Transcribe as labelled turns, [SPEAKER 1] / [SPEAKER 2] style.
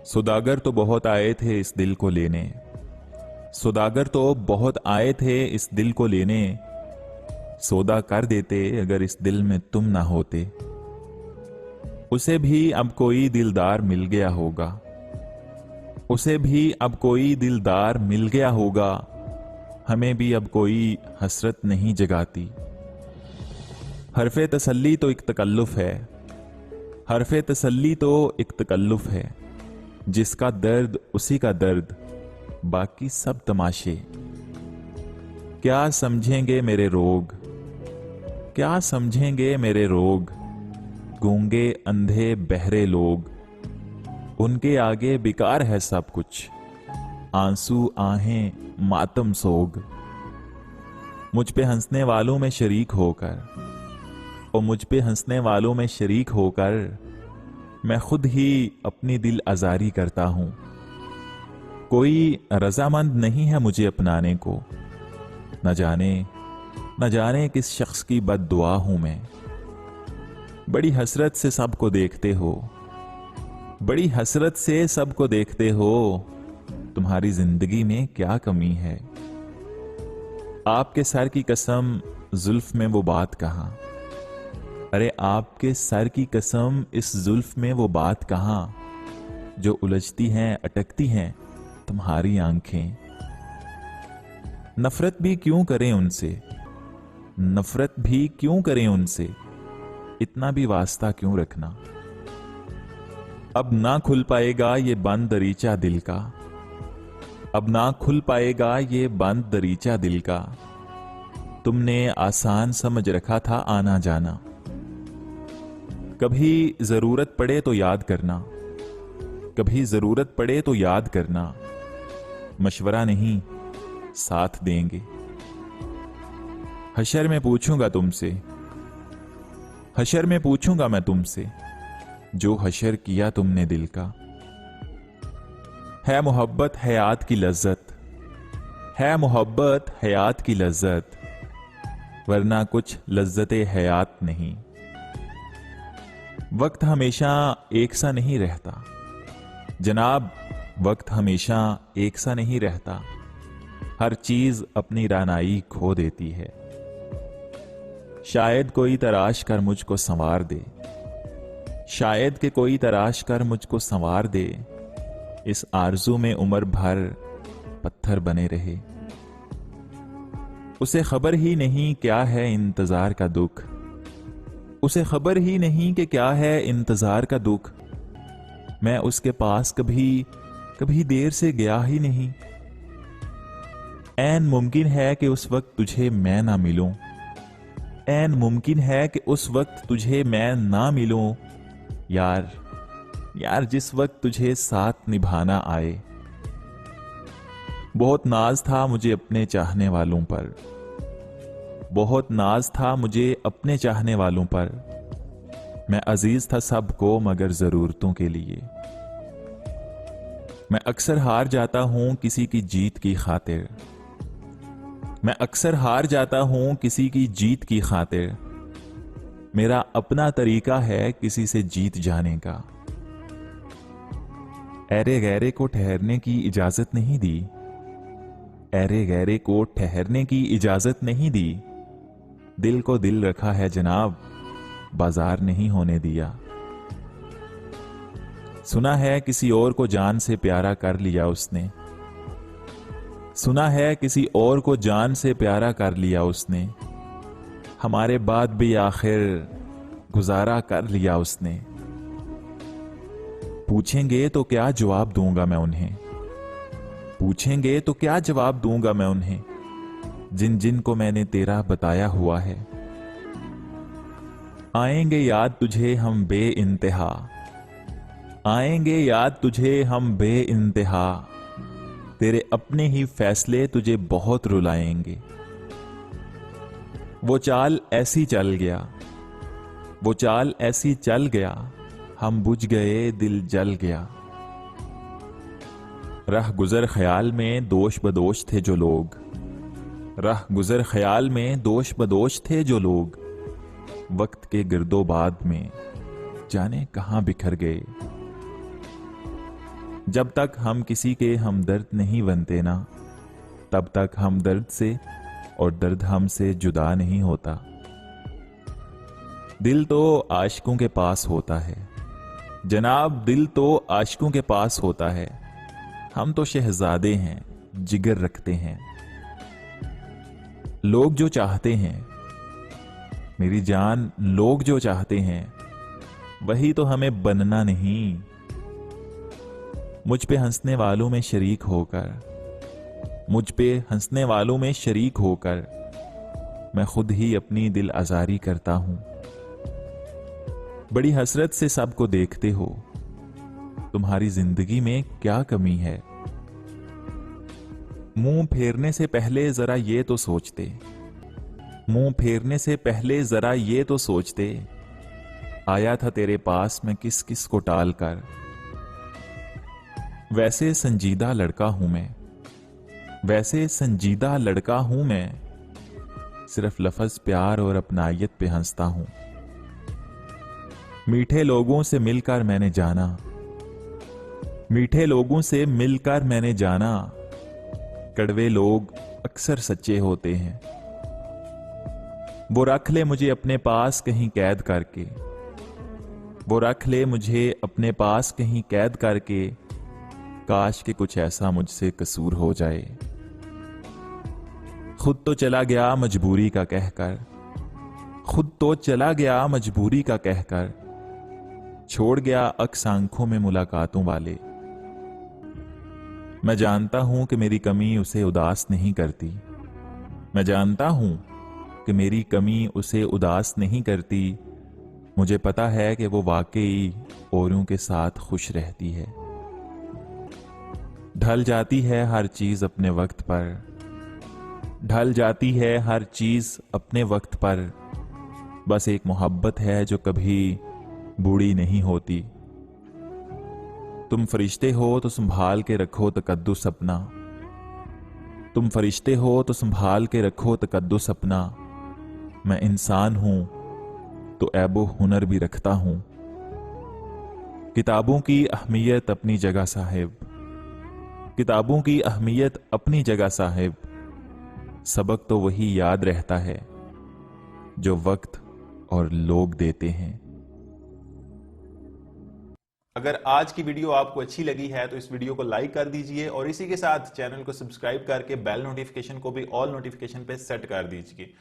[SPEAKER 1] सौदागर तो बहुत आए थे इस दिल को लेने, सौदागर तो बहुत आए थे इस दिल को लेने, सौदा कर देते अगर इस दिल में तुम ना होते। उसे भी अब कोई दिलदार मिल गया होगा, उसे भी अब कोई दिलदार मिल गया होगा, हमें भी अब कोई हसरत नहीं जगाती। हरफे तसल्ली तो एक तकल्लुफ है, हरफे तसल्ली तो एक तकल्लुफ है, जिसका दर्द उसी का दर्द, बाकी सब तमाशे। क्या समझेंगे मेरे रोग, क्या समझेंगे मेरे रोग, गूंगे अंधे बहरे लोग, उनके आगे बेकार है सब कुछ, आंसू आहें मातम सोग। मुझ पे हंसने वालों में शरीक होकर, और मुझ पे हंसने वालों में शरीक होकर, मैं खुद ही अपनी दिल आजारी करता हूं। कोई रजामंद नहीं है मुझे अपनाने को, न जाने किस शख्स की बद्दुआ हूं मैं। बड़ी हसरत से सबको देखते हो, बड़ी हसरत से सबको देखते हो, तुम्हारी जिंदगी में क्या कमी है। आपके सर की कसम जुल्फ में वो बात कहां, अरे आपके सर की कसम इस जुल्फ में वो बात कहां, जो उलझती हैं अटकती हैं तुम्हारी आंखें। नफरत भी क्यों करें उनसे, नफरत भी क्यों करें उनसे, इतना भी वास्ता क्यों रखना। अब ना खुल पाएगा ये बंद दरीचा दिल का, अब ना खुल पाएगा ये बंद दरीचा दिल का, तुमने आसान समझ रखा था आना जाना। कभी जरूरत पड़े तो याद करना, कभी जरूरत पड़े तो याद करना, मशवरा नहीं साथ देंगे। हशर में पूछूंगा तुमसे, हशर में पूछूंगा मैं तुमसे, जो हशर किया तुमने दिल का। है मोहब्बत हयात की लज्जत, है मोहब्बत हयात की लज्जत, वरना कुछ लज्जते हयात नहीं। वक्त हमेशा एक सा नहीं रहता जनाब, वक्त हमेशा एक सा नहीं रहता, हर चीज अपनी रानाई खो देती है। शायद कोई तराश कर मुझको संवार दे, शायद कि कोई तराश कर मुझको संवार दे, इस आरजू में उम्र भर पत्थर बने रहे। उसे खबर ही नहीं क्या है इंतजार का दुख, उसे खबर ही नहीं कि क्या है इंतजार का दुख। मैं उसके पास कभी देर से गया ही नहीं। ऐन मुमकिन है कि उस वक्त तुझे मैं ना मिलूं, ऐन मुमकिन है कि उस वक्त तुझे मैं ना मिलूं, यार यार जिस वक्त तुझे साथ निभाना आए। बहुत नाज था मुझे अपने चाहने वालों पर, बहुत नाज था मुझे अपने चाहने वालों पर, मैं अजीज था सबको मगर जरूरतों के लिए। मैं अक्सर हार जाता हूं किसी की जीत की खातिर, मैं अक्सर हार जाता हूं किसी की जीत की खातिर, मेरा अपना तरीका है किसी से जीत जाने का। ऐरे गैरे को ठहरने की इजाजत नहीं दी, ऐरे गैरे को ठहरने की इजाजत नहीं दी, दिल को दिल रखा है जनाब, बाजार नहीं होने दिया। सुना है किसी और को जान से प्यारा कर लिया उसने, सुना है किसी और को जान से प्यारा कर लिया उसने, हमारे बाद भी आखिर गुजारा कर लिया उसने। पूछेंगे तो क्या जवाब दूंगा मैं उन्हें, पूछेंगे तो क्या जवाब दूंगा मैं उन्हें, जिन जिन को मैंने तेरा बताया हुआ है। आएंगे याद तुझे हम बे इंतहा, आएंगे याद तुझे हम बे इंतहा, तेरे अपने ही फैसले तुझे बहुत रुलाएंगे। वो चाल ऐसी चल गया, वो चाल ऐसी चल गया, हम बुझ गए दिल जल गया। रह गुजर ख्याल में दोष बदोश थे जो लोग, रह गुजर ख्याल में दोष बदोश थे जो लोग, वक्त के गिरदोबाद में जाने कहां बिखर गए। जब तक हम किसी के हमदर्द नहीं बनते ना, तब तक हम दर्द से और दर्द हमसे जुदा नहीं होता। दिल तो आशिकों के पास होता है जनाब, दिल तो आशिकों के पास होता है। हम तो शहजादे हैं, जिगर रखते हैं। लोग जो चाहते हैं मेरी जान, लोग जो चाहते हैं वही तो हमें बनना नहीं। मुझ पे हंसने वालों में शरीक होकर, मुझ पे हंसने वालों में शरीक होकर मैं खुद ही अपनी दिल आजारी करता हूं। बड़ी हसरत से सबको देखते हो, तुम्हारी जिंदगी में क्या कमी है? मुंह फेरने से पहले जरा ये तो सोचते, मुंह फेरने से पहले जरा ये तो सोचते, आया था तेरे पास मैं किस किस को टाल कर। वैसे संजीदा लड़का हूं मैं, वैसे संजीदा लड़का हूं मैं, सिर्फ लफ्ज प्यार और अपनायत पे हंसता हूं। मीठे लोगों से मिलकर मैंने जाना, मीठे लोगों से मिलकर मैंने जाना, कड़वे लोग अक्सर सच्चे होते हैं। वो रख ले मुझे अपने पास कहीं कैद करके, वो रख ले मुझे अपने पास कहीं कैद करके, काश के कुछ ऐसा मुझसे कसूर हो जाए। खुद तो चला गया मजबूरी का कहकर, खुद तो चला गया मजबूरी का कहकर, छोड़ गया अक्स आंखों में मुलाकातों वाले। मैं जानता हूं कि मेरी कमी उसे उदास नहीं करती, मैं जानता हूं कि मेरी कमी उसे उदास नहीं करती। मुझे पता है कि वो वाकई औरों के साथ खुश रहती है। ढल जाती है हर चीज अपने वक्त पर, ढल जाती है हर चीज अपने वक्त पर, बस एक मोहब्बत है जो कभी बूढ़ी नहीं होती। तुम फरिश्ते हो तो संभाल के रखो तकद्दुस अपना, तुम फरिश्ते हो तो संभाल के रखो तकद्दुस अपना। मैं इंसान हूं तो ऐबो हुनर भी रखता हूं। किताबों की अहमियत अपनी जगह साहिब, किताबों की अहमियत अपनी जगह साहिब, सबक तो वही याद रहता है जो वक्त और लोग देते हैं।
[SPEAKER 2] अगर आज की वीडियो आपको अच्छी लगी है तो इस वीडियो को लाइक कर दीजिए और इसी के साथ चैनल को सब्सक्राइब करके बेल नोटिफिकेशन को भी ऑल नोटिफिकेशन पे सेट कर दीजिए।